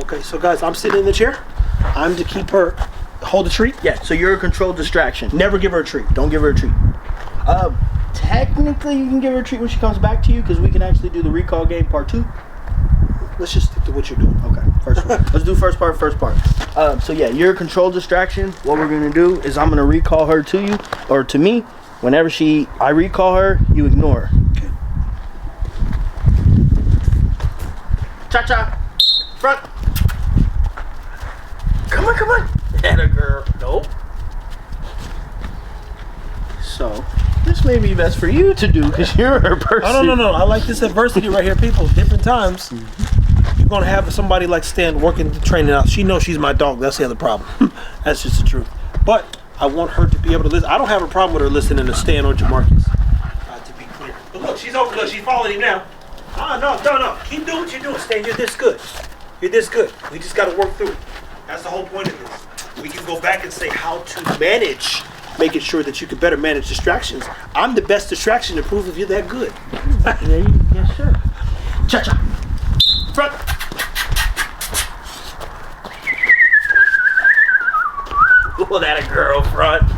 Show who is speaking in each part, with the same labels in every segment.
Speaker 1: Okay, so guys, I'm sitting in the chair. I'm to keep her, hold the treat.
Speaker 2: Yeah, so you're a controlled distraction.
Speaker 1: Never give her a treat.
Speaker 2: Don't give her a treat. Technically, you can give her a treat when she comes back to you because we can actually do the recall game part 2.
Speaker 1: Let's just stick to what you're doing.
Speaker 2: Okay, first part. Let's do first part. So yeah, you're a controlled distraction. What we're gonna do is I'm gonna recall her to you or to me. Whenever I recall her, you ignore her.
Speaker 1: Okay.
Speaker 2: Cha-cha. Front. Come on. Atta girl. Nope. So, this may be best for you to do because you're her person.
Speaker 1: Oh, no. I like this adversity right here, people. Different times. You're going to have somebody like Stan working the training out. She knows she's my dog. That's the other problem. That's just the truth. But I want her to be able to listen. I don't have a problem with her listening to Stan or Jamarcus. To be clear. But look, she's over. Look, she's following him now. No. Keep doing what you're doing, Stan. You're this good. We just got to work through it. That's the whole point of this. We can go back and say how to manage, making sure that you can better manage distractions. I'm the best distraction to prove if you're that good.
Speaker 2: Yes, sir. Cha-cha. Front. Oh, that a girl front.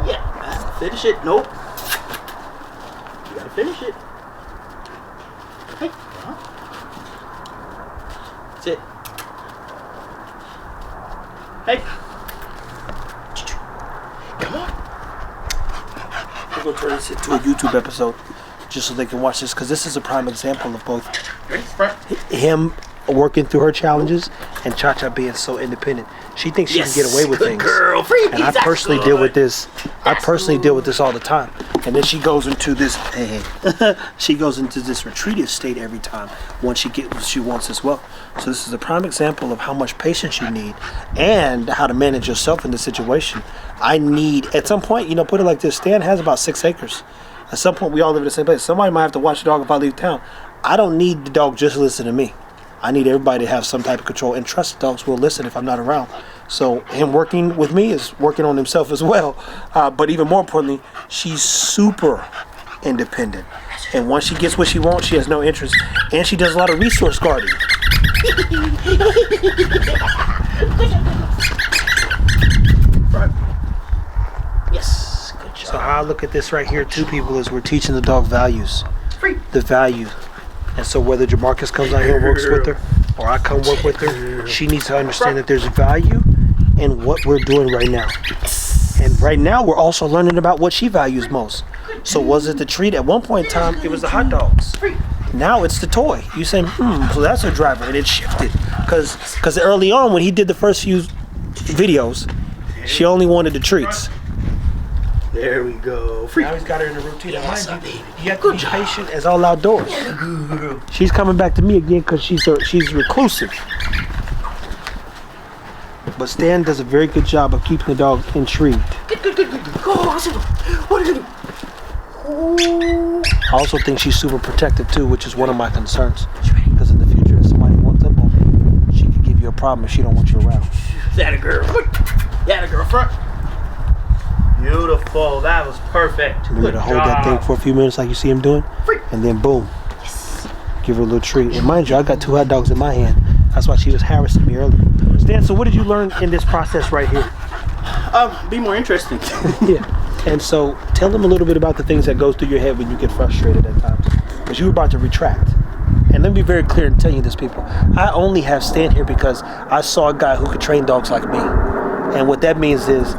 Speaker 2: Yeah, finish it. Nope. You gotta finish it. Hey. Sit. Hey. Come on.
Speaker 1: We're going to turn this into a YouTube episode just so they can watch this because this is a prime example of both him working through her challenges and Cha-Cha being so independent. She thinks she can get away with things.
Speaker 2: Girl.
Speaker 1: And I personally deal with this. I personally deal with this all the time. And then she goes into this she goes into this retreative state every time once she gets what she wants as well. So this is a prime example of how much patience you need and how to manage yourself in this situation. I need, at some point, put it like this, Stan has about 6 acres. At some point, we all live in the same place. Somebody might have to watch the dog if I leave town. I don't need the dog just to listen to me. I need everybody to have some type of control and trust the dogs will listen if I'm not around. So him working with me is working on himself as well. But even more importantly, she's super independent. And once she gets what she wants, she has no interest. And she does a lot of resource guarding.
Speaker 2: Yes, good job.
Speaker 1: So how I look at this right here, too, people, is we're teaching the dog values. The value. And so whether Jamarcus comes out here and works with her or I come work with her, she needs to understand that there's value in what we're doing right now. And right now we're also learning about what she values most. So was it the treat? At one point in time, it was the hot dogs. Now it's the toy. You say, so that's her driver. And it shifted. Because early on when he did the first few videos, she only wanted the treats.
Speaker 2: There we go.
Speaker 1: Now he's got her in the routine. Yes, mind you have to be patient as all outdoors. She's coming back to me again because she's reclusive. But Stan does a very good job of keeping the dog intrigued.
Speaker 2: Good. Go. What are you doing?
Speaker 1: I also think she's super protective too, which is one of my concerns. Because in the future, if somebody wants up on me, she could give you a problem if she don't want you around.
Speaker 2: That a girl. Front. Beautiful. That was perfect.
Speaker 1: Remember to hold that thing for a few minutes like you see him doing, and then boom.
Speaker 2: Yes.
Speaker 1: Give her a little treat. And mind you, I got 2 hot dogs in my hand. That's why she was harassing me earlier. Stan, so what did you learn in this process right here?
Speaker 2: Be more interesting.
Speaker 1: Yeah. And so tell them a little bit about the things that goes through your head when you get frustrated at times. Because you were about to retract. And let me be very clear and tell you this, people. I only have Stan here because I saw a guy who could train dogs like me. And what that means is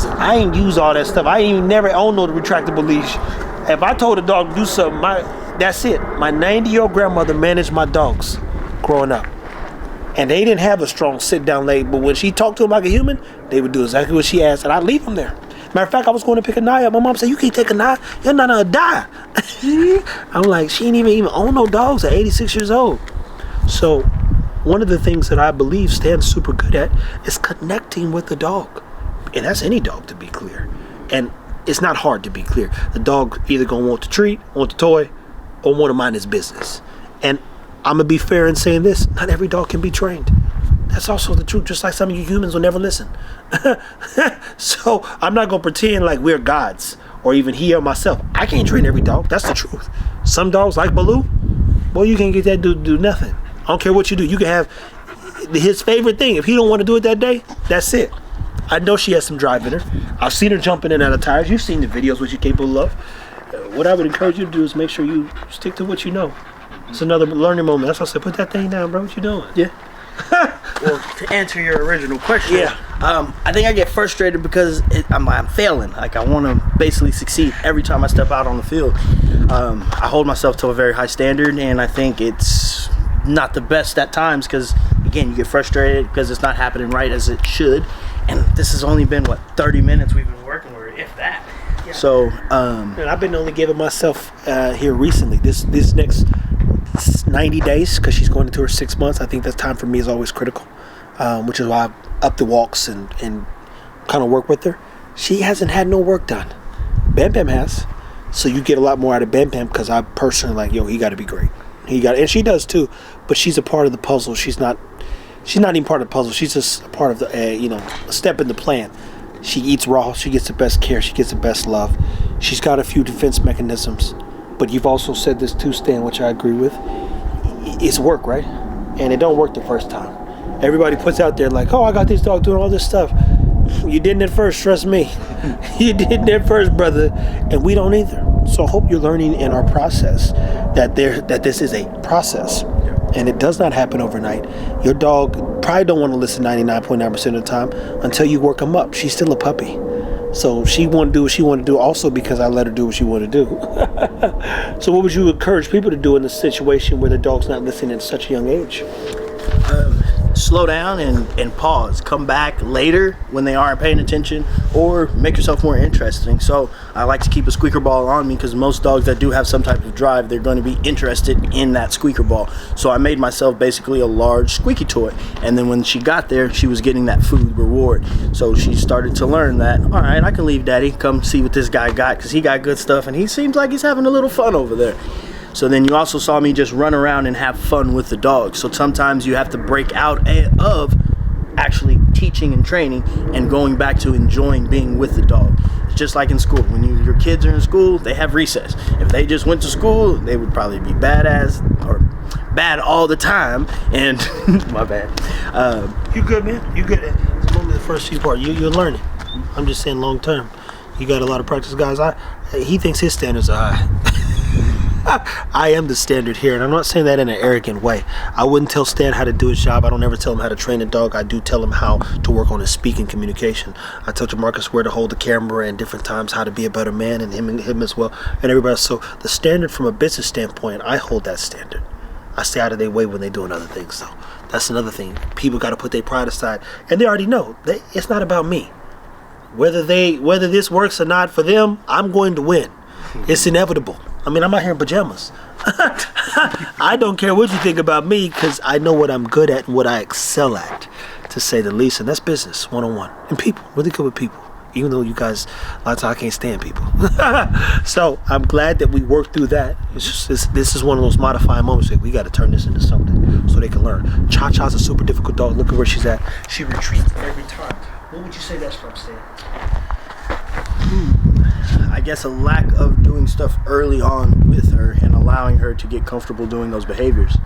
Speaker 1: I ain't use all that stuff. I ain't never owned no retractable leash. If I told a dog to do something, that's it. My 90-year-old grandmother managed my dogs growing up. And they didn't have a strong sit-down leg, but when she talked to them like a human, they would do exactly what she asked, and I'd leave them there. Matter of fact, I was going to pick a knife up. My mom said, you can't take a knife. You're not gonna die. I'm like, she ain't even own no dogs at 86 years old. So one of the things that I believe Stan's super good at is connecting with the dog. And that's any dog, to be clear. And it's not hard to be clear. The dog either gonna want the treat, want the toy, or want to mind his business. And I'm gonna be fair in saying this, not every dog can be trained. That's also the truth, just like some of you humans will never listen. So I'm not gonna pretend like we're gods, or even he or myself. I can't train every dog, that's the truth. Some dogs like Baloo, boy, you can't get that dude to do nothing. I don't care what you do. You can have his favorite thing. If he don't want to do it that day, that's it. I know she has some drive in her. I've seen her jumping in and out of tires. You've seen the videos what she's capable of. What I would encourage you to do is make sure you stick to what you know. It's another learning moment. That's why I said, put that thing down, bro. What you doing?
Speaker 2: Yeah. Well, to answer your original question,
Speaker 1: Yeah.
Speaker 2: I think I get frustrated because I'm failing. Like, I want to basically succeed every time I step out on the field. I hold myself to a very high standard, and I think it's not the best at times because, again, you get frustrated because it's not happening right as it should. And this has only been, 30 minutes we've been working with, if that. Yeah. So,
Speaker 1: and I've been only giving myself here recently, this next 90 days, because she's going into her 6 months. I think that time for me is always critical, which is why I up the walks and kind of work with her. She hasn't had no work done. Bam Bam has. So you get a lot more out of Bam Bam because I personally like, yo, he got to be great. And she does too, but she's a part of the puzzle. She's not even part of the puzzle. She's just a part of the, a step in the plan. She eats raw. She gets the best care. She gets the best love. She's got a few defense mechanisms. But you've also said this too, Stan, which I agree with. It's work, right? And it don't work the first time. Everybody puts out there like, oh, I got this dog doing all this stuff. You didn't at first, trust me. You didn't at first, brother. And we don't either. So I hope you're learning in our process that this is a process. And it does not happen overnight. Your dog probably don't want to listen 99.9% of the time until you work him up. She's still a puppy. So she want to do what she want to do also because I let her do what she want to do. So what would you encourage people to do in a situation where the dog's not listening at such a young age?
Speaker 2: Slow down and pause. Come back later when they aren't paying attention, or make yourself more interesting. So I like to keep a squeaker ball on me because most dogs that do have some type of drive, they're going to be interested in that squeaker ball. So I made myself basically a large squeaky toy, and then when she got there, she was getting that food reward. So she started to learn that, all right, I can leave daddy, come see what this guy got, because he got good stuff and he seems like he's having a little fun over there. So then you also saw me just run around and have fun with the dog. So sometimes you have to break out of actually teaching and training and going back to enjoying being with the dog. It's just like in school. When your kids are in school, they have recess. If they just went to school, they would probably be badass or bad all the time. And my bad.
Speaker 1: You good, man? You good? It's only the first few parts. You're learning. I'm just saying long term. You got a lot of practice, guys. He thinks his standards are high. I am the standard here, and I'm not saying that in an arrogant way. I wouldn't tell Stan how to do his job. I don't ever tell him how to train a dog. I do tell him how to work on his speaking communication. I tell Jamarcus where to hold the camera and different times how to be a better man, and him as well, and everybody else. So the standard from a business standpoint, I hold that standard. I stay out of their way when they're doing other things. So that's another thing. People got to put their pride aside, and they already know it's not about me. Whether this works or not for them, I'm going to win. It's inevitable. I mean, I'm out here in pajamas. I don't care what you think about me because I know what I'm good at and what I excel at, to say the least. And that's business, one-on-one. And people, really good with people. Even though you guys, a lot of times I can't stand people. So I'm glad that we worked through that. It's just, this is one of those modifying moments that we got to turn this into something so they can learn. Cha-Cha's a super difficult dog. Look at where she's at. She retreats every time. What would you say that's from, Stan?
Speaker 2: I guess a lack of doing stuff early on with her and allowing her to get comfortable doing those behaviors.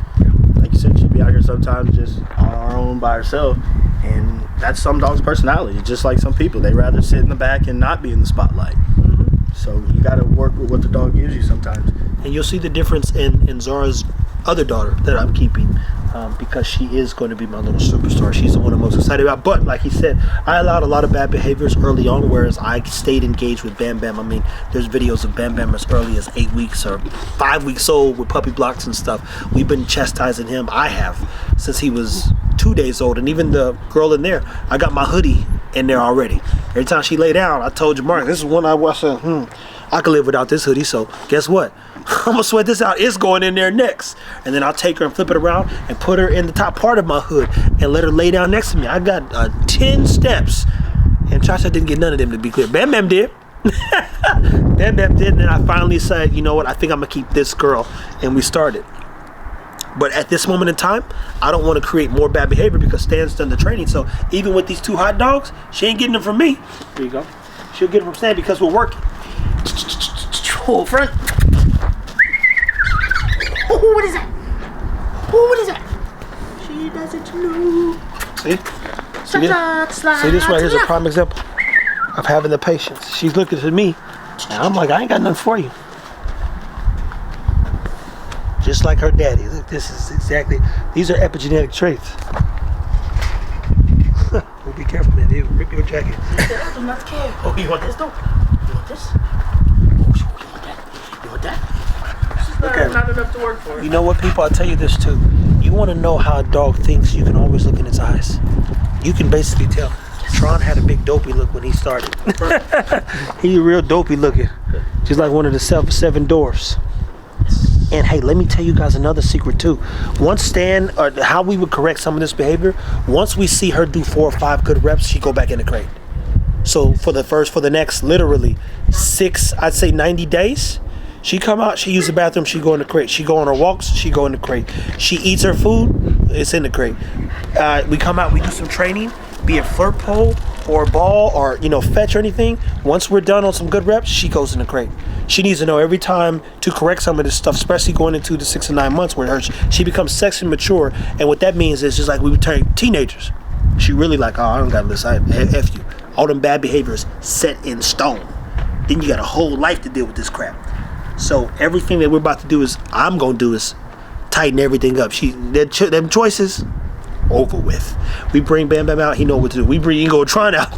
Speaker 2: Like you said, she'd be out here sometimes just on our own by herself, and that's some dogs' personality. Just like some people, they rather sit in the back and not be in the spotlight. Mm-hmm. So you got to work with what the dog gives you sometimes.
Speaker 1: And you'll see the difference in Zara's other daughter that I'm keeping, because she is going to be my little superstar. She's the one I'm most excited about. But like he said, I allowed a lot of bad behaviors early on, whereas I stayed engaged with Bam Bam. I mean, there's videos of Bam Bam as early as 8 weeks or 5 weeks old with puppy blocks and stuff. We've been chastising him. I have since he was 2 days old. And even the girl in there, I got my hoodie in there already. Every time she lay down, I told Mark, this is one I said, I could live without this hoodie, so guess what? I'm gonna sweat this out. It's going in there next. And then I'll take her and flip it around and put her in the top part of my hood and let her lay down next to me. I got 10 steps. And Cha-Cha didn't get none of them, to be clear. Bam Bam did. Bam Bam did. And then I finally said, you know what? I think I'm gonna keep this girl. And we started. But at this moment in time, I don't want to create more bad behavior because Stan's done the training. So even with these 2 hot dogs, she ain't getting them from me. There you go. She'll get them from Stan because we're working.
Speaker 2: Full front.
Speaker 3: Oh, what is that? Oh, what is that?
Speaker 1: See? See this right here's a prime example of having the patience. She's looking at me, and I'm like, I ain't got nothing for you. Just like her daddy. Look, this is exactly, these are epigenetic traits. Well, be careful, man. They'll rip your jacket.
Speaker 2: Oh, you want this though? You want this? Oh, you want that? You want that?
Speaker 1: Okay.
Speaker 3: Not enough to work for.
Speaker 1: You know what, people? I'll tell you this too. You want to know how a dog thinks, you can always look in its eyes. You can basically tell. Tron had a big dopey look when he started. He real dopey looking. Just like one of the seven dwarfs. And hey, let me tell you guys another secret too. Once Stan, or how we would correct some of this behavior, once we see her do 4 or 5 good reps, she go back in the crate. So for the next literally 6, I'd say 90 days, she come out, she use the bathroom, she go in the crate. She go on her walks, she go in the crate. She eats her food, it's in the crate. We come out, we do some training, be it flirt pole or ball or fetch or anything. Once we're done on some good reps, she goes in the crate. She needs to know every time to correct some of this stuff, especially going into the 6 and 9 months where she becomes sexually mature. And what that means is just like we would turn teenagers. She really like, oh, I don't gotta listen, F you. All them bad behaviors set in stone. Then you got a whole life to deal with this crap. So everything that we're about to do I'm gonna do is tighten everything up. Them choices, over with. We bring Bam Bam out, he know what to do. We bring Ingo Tron out,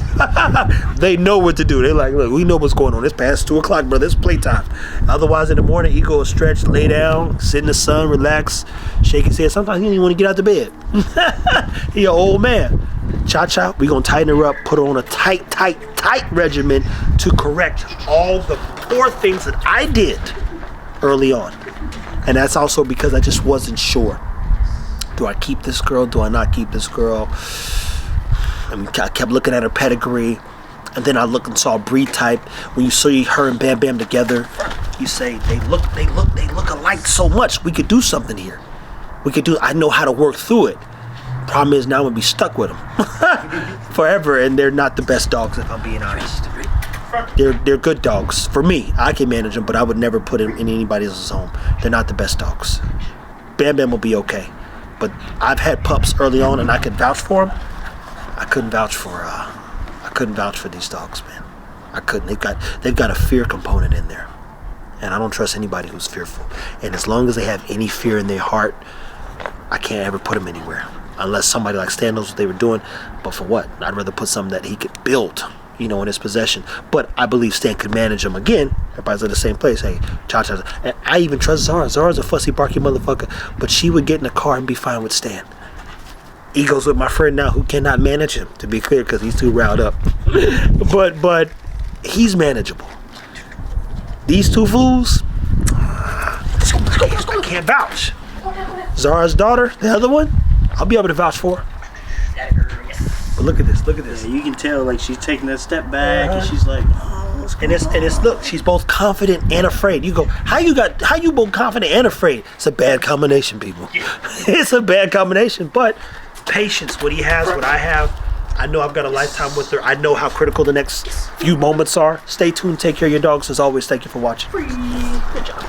Speaker 1: they know what to do. They're like, look, we know what's going on. It's past 2 o'clock, brother. It's playtime. Otherwise, in the morning, Ingo will stretch, lay down, sit in the sun, relax, shake his head. Sometimes he don't even want to get out the bed. He an old man. Cha-Cha, we gonna tighten her up, put her on a tight regimen to correct all the poor things that I did early on. And that's also because I just wasn't sure. Do I keep this girl? Do I not keep this girl? And I kept looking at her pedigree, and then I looked and saw breed type. When you see her and Bam Bam together, you say they look alike so much. We could do something here. I know how to work through it. Problem is now I'm gonna be stuck with them forever, and they're not the best dogs if I'm being honest. They're good dogs for me. I can manage them, but I would never put them in anybody else's home. They're not the best dogs. Bam Bam will be okay. But I've had pups early on, and I could vouch for them. I couldn't vouch for these dogs, man. I couldn't. They've got a fear component in there, and I don't trust anybody who's fearful. And as long as they have any fear in their heart, I can't ever put them anywhere, unless somebody like Stan knows what they were doing. But for what? I'd rather put something that he could build, in his possession. But I believe Stan could manage them again. Everybody's in the same place. Hey, Cha-Cha. And I even trust Zara. Zara's a fussy, barky motherfucker, but she would get in the car and be fine with Stan. He goes with my friend now who cannot manage him, to be clear, because he's too riled up. but he's manageable. These two fools, I can't vouch. Zara's daughter, the other one, I'll be able to vouch for her. But look at this.
Speaker 2: Yeah, you can tell like she's taking that step back, and she's like, oh, what's going on?
Speaker 1: And it's look, she's both confident and afraid. You go, how you both confident and afraid? It's a bad combination, people. It's a bad combination. But patience, what he has, what I have. I know I've got a lifetime with her. I know how critical the next few moments are. Stay tuned. Take care of your dogs. As always, thank you for watching.
Speaker 2: Good job.